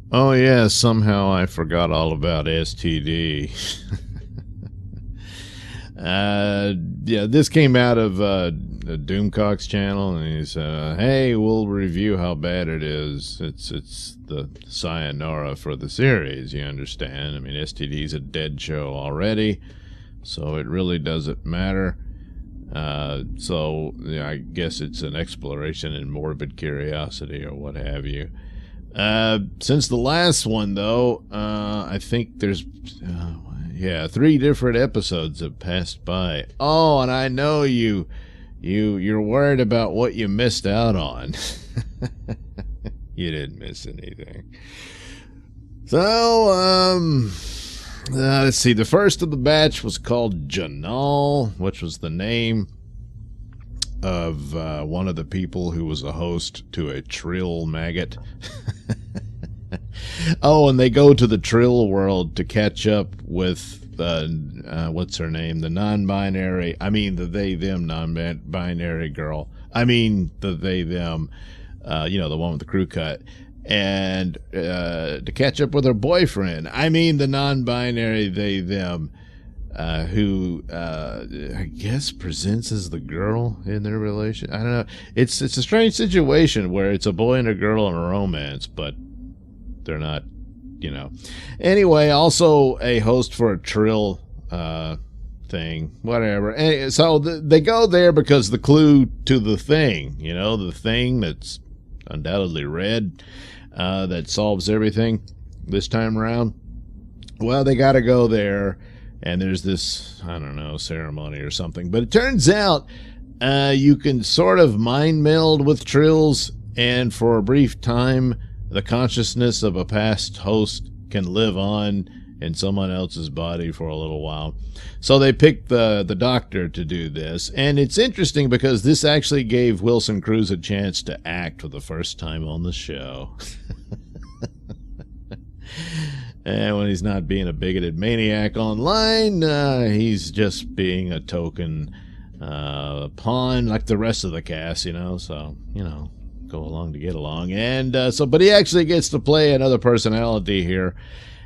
Oh yeah, somehow I forgot all about STD. Yeah, this came out of the Doomcock's channel, and he said, "Hey, we'll review how bad it is. It's the sayonara for the series. You understand? I mean, STD's a dead show already, so it really doesn't matter." So yeah, I guess it's an exploration in morbid curiosity or what have you. Since the last one, though, I think there's, yeah, 3 different episodes have passed by. Oh, and I know you're worried about what you missed out on. You didn't miss anything. So, let's see. The first of the batch was called Jinal, which was the name of one of the people who was a host to a Trill maggot. Oh, and they go to the Trill world to catch up with what's her name? The non-binary. I mean, the they/them non-binary girl. I mean, the they/them. The one with the crew cut. And to catch up with her boyfriend. I mean, the non-binary they/them. Who I guess presents as the girl in their relation. I don't know. It's a strange situation where it's a boy and a girl in a romance, but they're not, Anyway, also a host for a Trill thing, whatever. And so they go there because the clue to the thing, the thing that's undoubtedly red, that solves everything this time around. Well, they got to go there. And there's this, I don't know, ceremony or something. But it turns out you can sort of mind meld with Trills, and for a brief time, the consciousness of a past host can live on in someone else's body for a little while. So they picked the doctor to do this. And it's interesting because this actually gave Wilson Cruz a chance to act for the first time on the show. And when he's not being a bigoted maniac online, he's just being a token pawn like the rest of the cast, So, go along to get along. And but he actually gets to play another personality here.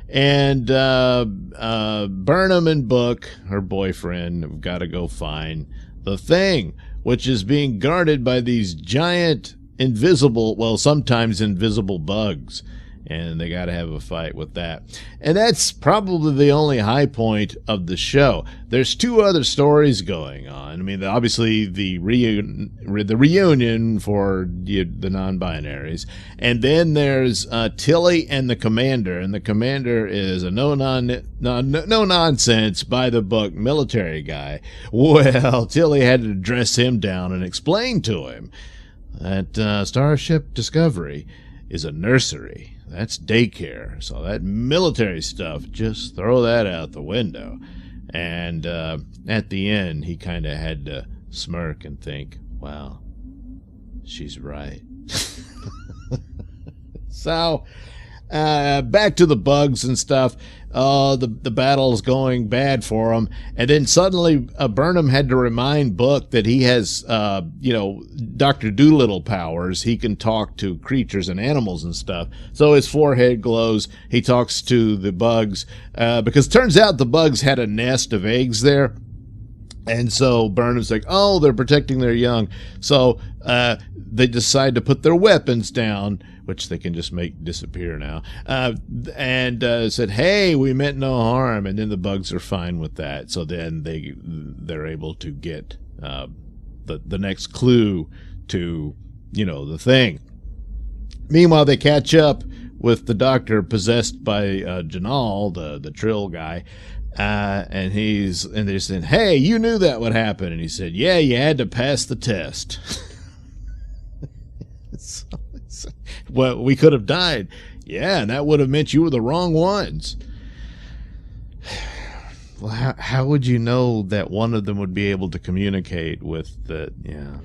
And Burnham and Book, her boyfriend, have got to go find the thing, which is being guarded by these giant sometimes invisible bugs. And they got to have a fight with that. And that's probably the only high point of the show. There's 2 other stories going on. I mean, obviously the reunion for the non-binaries. And then there's Tilly and the Commander. And the Commander is a no-nonsense, by-the-book military guy. Well, Tilly had to dress him down and explain to him that Starship Discovery is a nursery. That's daycare. So that military stuff, just throw that out the window. And at the end, he kind of had to smirk and think, wow, she's right. So, back to the bugs and stuff. The battle is going bad for him. And then suddenly Burnham had to remind Book that he has, Dr. Doolittle powers. He can talk to creatures and animals and stuff. So his forehead glows. He talks to the bugs because it turns out the bugs had a nest of eggs there. And so Burnham's like, oh, they're protecting their young. So they decide to put their weapons down, which they can just make disappear now, and said, hey, we meant no harm. And then the bugs are fine with that. So then they're able to get the next clue to, the thing. Meanwhile, they catch up with the doctor possessed by Jinal, the Trill guy. And they said, hey, you knew that would happen. And he said, yeah, you had to pass the test. Well, we could have died. Yeah, and that would have meant you were the wrong ones. Well, how would you know that one of them would be able to communicate with the, yeah.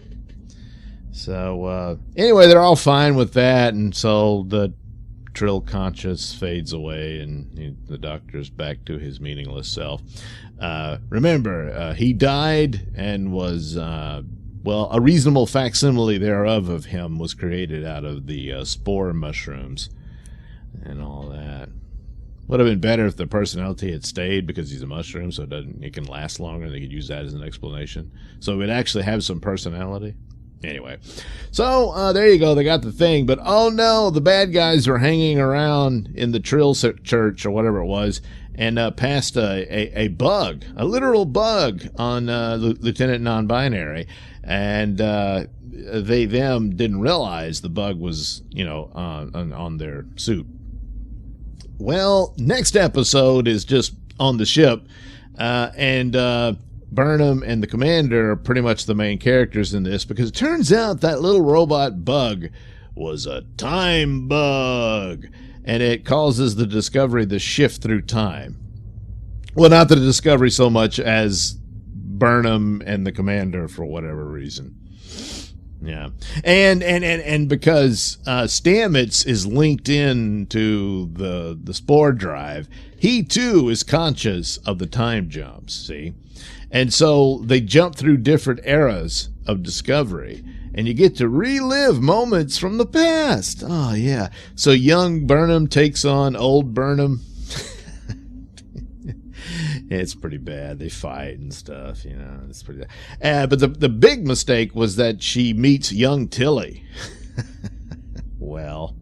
So, anyway, they're all fine with that. And so the Trill conscious fades away, and the doctor's back to his meaningless self. Remember, he died and was, a reasonable facsimile thereof of him was created out of the spore mushrooms and all that. Would have been better if the personality had stayed because he's a mushroom, so it can last longer, and they could use that as an explanation. So it would actually have some personality. Anyway, so there you go. They got the thing, but oh no, the bad guys are hanging around in the Trill Church or whatever it was, and passed a bug, a literal bug on Lieutenant Non-Binary, and them didn't realize the bug was, on their suit. Well, next episode is just on the ship, and Burnham and the commander are pretty much the main characters in this, because it turns out that little robot bug was a time bug, and it causes the Discovery to shift through time. Well, not the Discovery so much as Burnham and the commander, for whatever reason. Yeah, and because Stamets is linked in to the spore drive, he too is conscious of the time jumps. See, and so they jump through different eras of Discovery, and you get to relive moments from the past. Oh yeah, so young Burnham takes on old Burnham. It's pretty bad. They fight and stuff, It's pretty bad. But the big mistake was that she meets young Tilly. Well,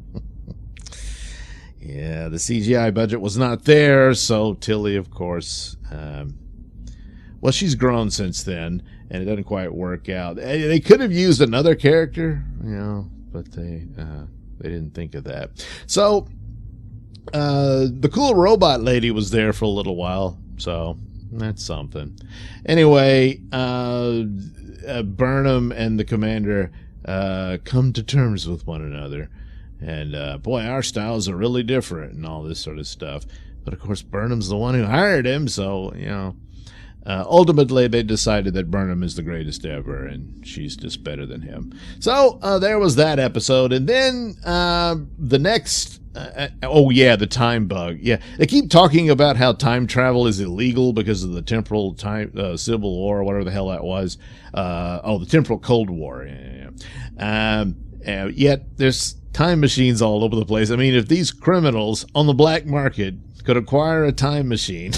yeah, the CGI budget was not there, so Tilly, of course, well, she's grown since then, and it doesn't quite work out. They could have used another character, but they didn't think of that. So the cool robot lady was there for a little while. So that's something. Anyway, Burnham and the commander come to terms with one another. And boy, our styles are really different and all this sort of stuff. But of course, Burnham's the one who hired him. So, ultimately they decided that Burnham is the greatest ever and she's just better than him. So there was that episode. And then the next... the time bug. Yeah, they keep talking about how time travel is illegal because of the temporal time Civil War, or whatever the hell that was. The temporal Cold War. Yet there's time machines all over the place. I mean, if these criminals on the black market could acquire a time machine,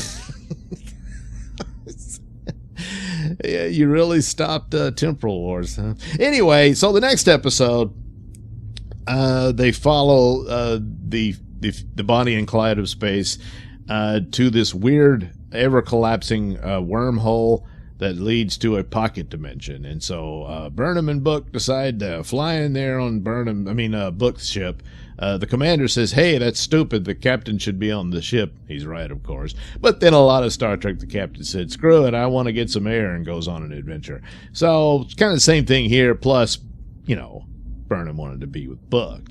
yeah, you really stopped temporal wars, huh? Anyway, so the next episode. They follow the Bonnie and Clyde of space to this weird, ever-collapsing wormhole that leads to a pocket dimension. And so Burnham and Book decide to fly in there on Book's ship. The commander says, hey, that's stupid. The captain should be on the ship. He's right, of course. But then a lot of Star Trek, the captain said, screw it, I want to get some air, and goes on an adventure. So it's kind of the same thing here, plus, Burnham wanted to be with Book,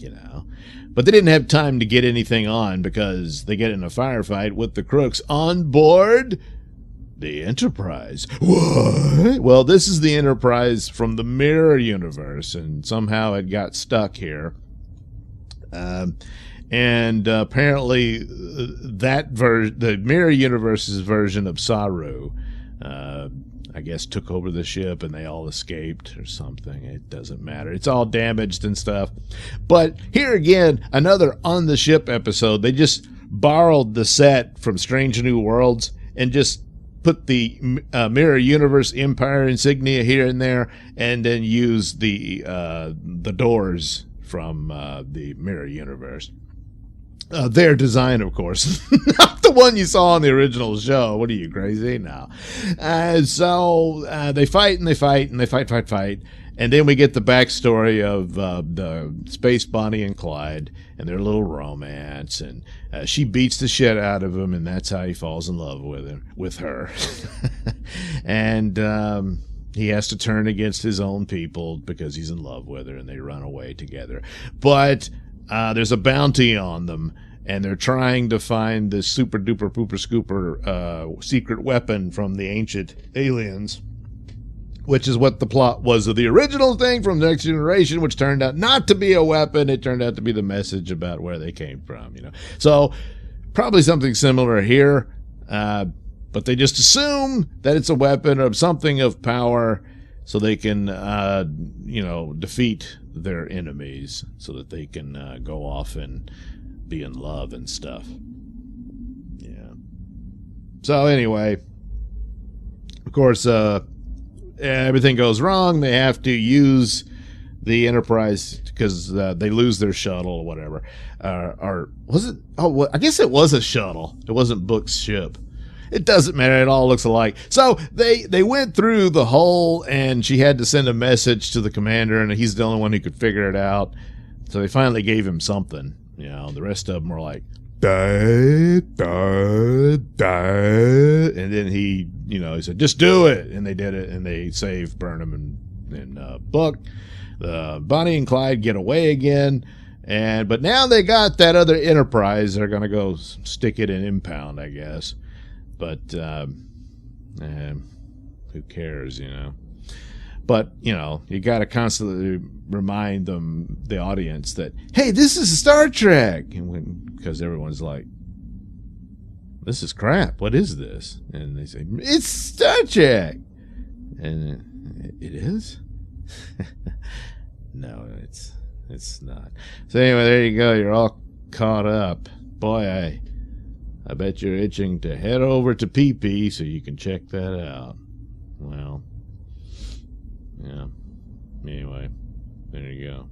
But they didn't have time to get anything on because they get in a firefight with the crooks on board the Enterprise. What? Well, this is the Enterprise from the Mirror Universe, and somehow it got stuck here. And apparently the Mirror Universe's version of Saru, I guess, took over the ship and they all escaped or something. It doesn't matter. It's all damaged and stuff. But here again, another on the ship episode. They just borrowed the set from Strange New Worlds and just put the Mirror Universe Empire insignia here and there, and then used the doors from the Mirror Universe. Their design, of course, not the one you saw on the original show. What are you, crazy? No. So they fight and they fight and they fight. And then we get the backstory of the Space Bonnie and Clyde and their little romance. And she beats the shit out of him, and that's how he falls in love with her. And he has to turn against his own people because he's in love with her, and they run away together. But there's a bounty on them, and they're trying to find this super duper pooper scooper secret weapon from the ancient aliens, which is what the plot was of the original thing from Next Generation, which turned out not to be a weapon. It turned out to be the message about where they came from, So probably something similar here, but they just assume that it's a weapon or something of power so they can, defeat their enemies, so that they can go off and be in love and stuff. Yeah. So anyway, of course, everything goes wrong. They have to use the Enterprise because they lose their shuttle or whatever. Or was it? Oh, well, I guess it was a shuttle. It wasn't Book's ship. It doesn't matter. It all looks alike. So they went through the hole, and she had to send a message to the commander, and he's the only one who could figure it out. So they finally gave him something. You know, the rest of them were like, da, da, da. And then he said, just do it. And they did it, and they saved Burnham and Book. Bonnie and Clyde get away again. But now they got that other Enterprise. They're going to go stick it in impound, I guess. But who cares, But, you got to constantly remind the audience that, hey, this is Star Trek. Because everyone's like, this is crap. What is this? And they say, it's Star Trek. And it is? No, it's not. So anyway, there you go. You're all caught up. Boy, I bet you're itching to head over to PP so you can check that out. Well, yeah. Anyway, there you go.